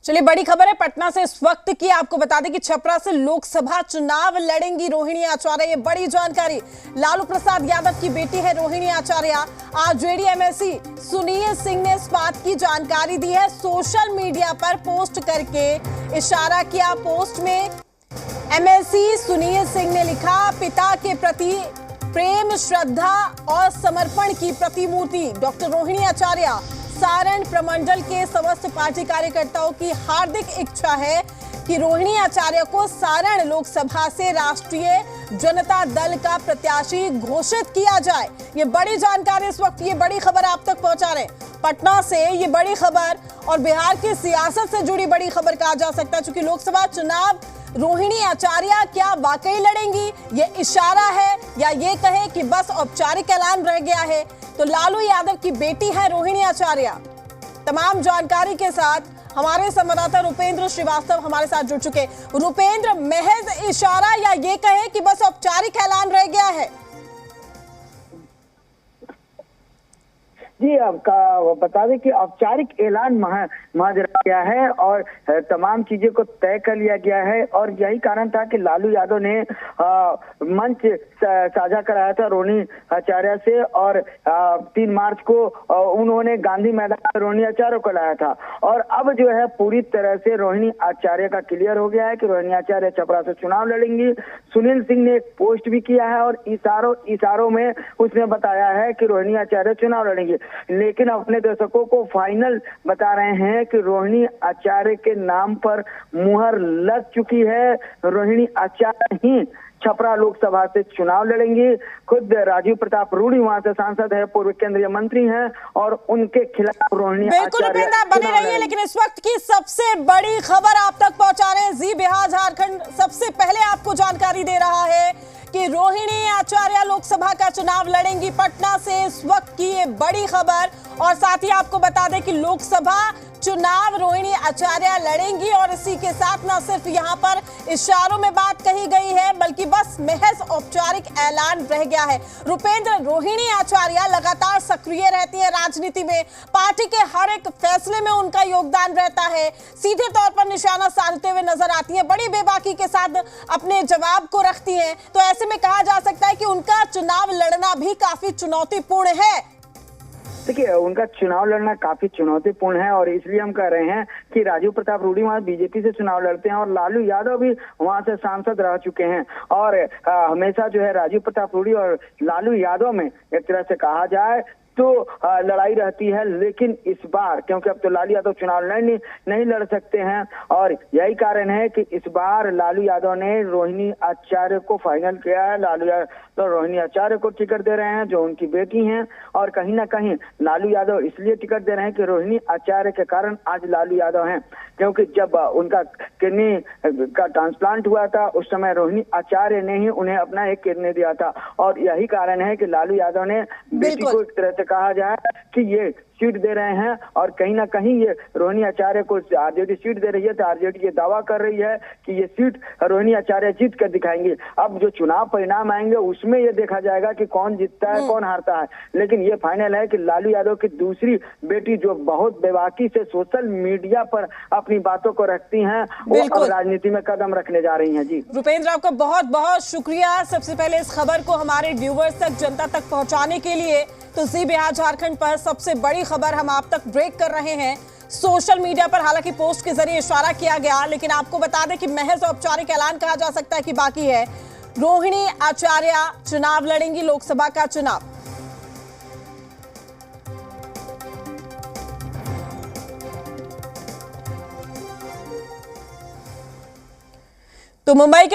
चलिए बड़ी खबर है पटना से इस वक्त की। आपको बता दें कि छपरा से लोकसभा चुनाव लड़ेंगी रोहिणी आचार्य। ये बड़ी जानकारी। लालू प्रसाद यादव की बेटी है रोहिणी आचार्य। आरजेडी एमएलसी सुनील सिंह ने इस बात की जानकारी दी है। सोशल मीडिया पर पोस्ट करके इशारा किया। पोस्ट में एमएलसी सुनील सिंह ने लिखा, पिता के प्रति प्रेम, श्रद्धा और समर्पण की प्रतिमूर्ति डॉक्टर रोहिणी आचार्य। सारण प्रमंडल के समस्त पार्टी कार्यकर्ताओं की हार्दिक इच्छा है कि रोहिणी आचार्य को सारण लोकसभा से राष्ट्रीय जनता दल का प्रत्याशी घोषित किया जाए। ये बड़ी जानकारी इस वक्त, ये बड़ी खबर आप तक पहुंचा रहे हैं पटना से। ये बड़ी खबर और बिहार की सियासत से जुड़ी बड़ी खबर कहा जा सकता है, क्योंकि लोकसभा चुनाव रोहिणी आचार्य क्या वाकई लड़ेंगी, ये इशारा है या ये कहे कि बस औपचारिक ऐलान रह गया है। तो लालू यादव की बेटी है रोहिणी आचार्य। तमाम जानकारी के साथ हमारे संवाददाता रुपेंद्र श्रीवास्तव हमारे साथ जुड़ चुके। रुपेंद्र, महज इशारा या ये कहे कि बस औपचारिक ऐलान रह गया है? जी, आपका बता दें कि औपचारिक ऐलान महज रह गया है और तमाम चीजें को तय कर लिया गया है। और यही कारण था कि लालू यादव ने मंच साझा कराया था रोहिणी आचार्य से, और 3 मार्च को उन्होंने गांधी मैदान में रोहिणी आचार्य को लाया था। और अब जो है पूरी तरह से रोहिणी आचार्य का क्लियर हो गया है कि रोहिणी आचार्य छपरा से चुनाव लड़ेंगी। सुनील सिंह ने एक पोस्ट भी किया है और इशारों में उसने बताया है कि रोहिणी आचार्य चुनाव लड़ेंगी। लेकिन अपने दर्शकों को फाइनल बता रहे हैं कि रोहिणी आचार्य के नाम पर मुहर लग चुकी है। रोहिणी आचार्य ही छपरा लोकसभा से चुनाव लड़ेंगी। खुद राजीव प्रताप रूडी वहां से सांसद है, पूर्व केंद्रीय मंत्री हैं, और उनके खिलाफ रोहिणी बिल्कुल बने रहिए। लेकिन इस वक्त की सबसे बड़ी खबर आप तक पहुंचा रहे हैं जी बिहार झारखंड सबसे पहले आपको जानकारी दे रहा है कि रोहिणी आचार्य लोकसभा का चुनाव लड़ेंगी पटना से। इस वक्त की ये बड़ी खबर, और साथ ही आपको बता दें कि लोकसभा चुनाव रोहिणी आचार्य लड़ेंगी। और इसी के साथ न सिर्फ यहाँ पर इशारों में बात कही गई है, बल्कि बस महज औपचारिक ऐलान रह गया है। रुपेंद्र, रोहिणी आचार्य लगातार सक्रिय रहती है राजनीति में, पार्टी के हर एक फैसले में उनका योगदान रहता है, सीधे तौर पर निशाना साधते हुए नजर आती है, बड़ी बेबाकी के साथ अपने जवाब को रखती है। तो ऐसे में कहा जा सकता है कि उनका चुनाव लड़ना भी काफी चुनौतीपूर्ण है। देखिए, उनका चुनाव लड़ना काफी चुनौतीपूर्ण है, और इसलिए हम कह रहे हैं कि राजीव प्रताप रूडी वहां बीजेपी से चुनाव लड़ते हैं और लालू यादव भी वहां से सांसद रह चुके हैं। और हमेशा जो है राजीव प्रताप रूडी और लालू यादव में एक तरह से कहा जाए तो लड़ाई रहती है। लेकिन इस बार क्योंकि अब तो लालू यादव चुनाव नहीं लड़ सकते हैं, और यही कारण है कि इस बार लालू यादव ने रोहिणी आचार्य को फाइनल किया है। लालू यादव तो रोहिणी आचार्य को टिकट दे रहे हैं जो उनकी बेटी हैं, और कहीं ना कहीं लालू यादव इसलिए टिकट दे रहे हैं कि रोहिणी आचार्य के कारण आज लालू यादव हैं। क्योंकि जब उनका किडनी का ट्रांसप्लांट हुआ था उस समय रोहिणी आचार्य ने ही उन्हें अपना एक किडनी दिया था, और यही कारण है कि लालू यादव ने बेटी को एक तरह से कहा जाए कि ये सीट दे रहे हैं। और कहीं ना कहीं ये रोहिणी आचार्य को आरजेडी सीट दे रही है, तो आरजेडी ये दावा कर रही है कि ये सीट रोहिणी आचार्य जीत कर दिखाएंगे। अब जो चुनाव परिणाम आएंगे उसमें ये देखा जाएगा कि कौन जीतता है कौन हारता है। लेकिन ये फाइनल है कि लालू यादव की दूसरी बेटी जो बहुत बेबाकी से सोशल मीडिया पर अपनी बातों को रखती हैं, वो अब राजनीति में कदम रखने जा रही हैं। जी रुपेंद्र, आपका बहुत बहुत शुक्रिया सबसे पहले इस खबर को हमारे व्यूवर्स तक, जनता तक पहुंचाने के लिए। तो जी बिहार झारखंड पर सबसे बड़ी खबर हम आप तक ब्रेक कर रहे हैं। सोशल मीडिया पर हालांकि पोस्ट के जरिए इशारा किया गया, लेकिन आपको बता दें कि महज औपचारिक ऐलान कहा जा सकता है कि बाकी है। रोहिणी आचार्य चुनाव लड़ेंगी लोकसभा का चुनाव। तो मुंबई के